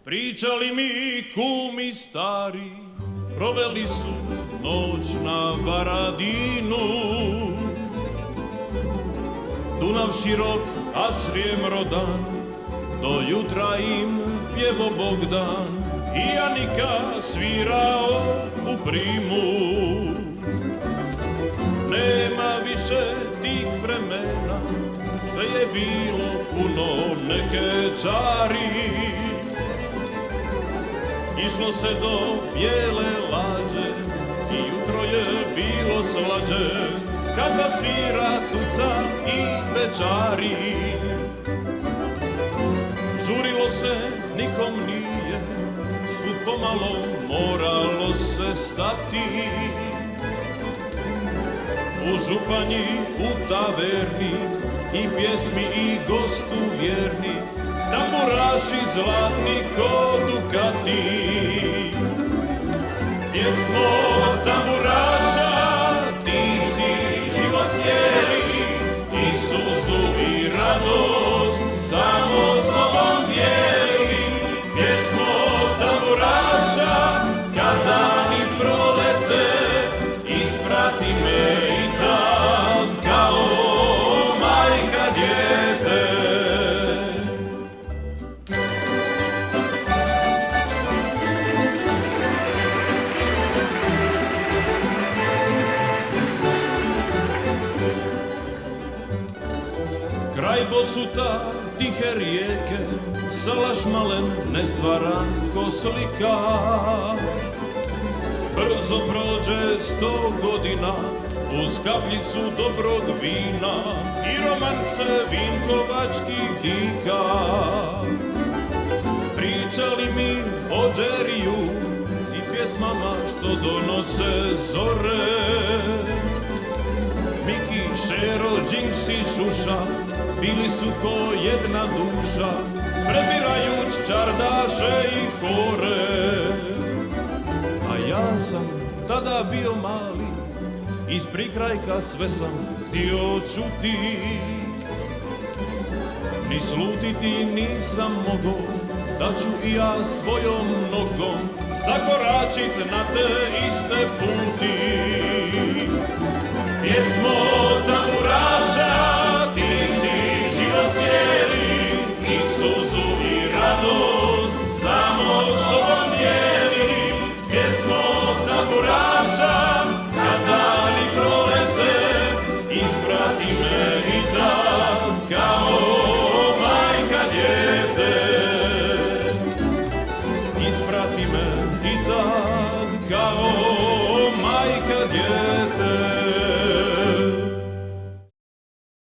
Pričali mi kumi stari, proveli su noć na Varadinu. Dunav širok, a Srijem rodan, do jutra im pjevo Bogdan i Anika svirao u primu. Nema više tih vremena, sve je bilo puno neke čari. Išlo se do bijele lađe i jutro je bilo slađe, kad zasvira tuca i večari. Žurilo se, nikom nije, svud pomalo moralo se stati. U županji, u taverni, i pjesmi i gostu vjerni, tamburaši zlatni ko dukati. Pjesmo tamburaša, ti si život cijeli, i suzu i radost samo s tobom dijeli. Pjesmo tamburaša, kad dani prolete, isprati me i tad kao majka dijete. Kraj Bosuta, tihe rijeke, salaš malen, nestvaran ko slika. Brzo prođe 100 godina, uz kapljicu dobrog vina i romanse vinkovačkih dika. Pričali mi o Džeriju i pjesmama što donose zore. Miki, Šero, Džinks i Šuša bili su ko jedna duša, prebirajuć čardaše i hore. A ja sam tada bio mali, iz prikrajka sve sam htio čuti. Ni slutiti nisam mogo, da ću i ja svojom nogom zakoračit na te iste puti. Pjesmo tamburaša, ti si život cijeli, i suzu i radost samo s tobom dijeli. Pjesmo tamburaša, kad dani prolete, isprati me i tad kao majka dijete. Isprati me i tad kao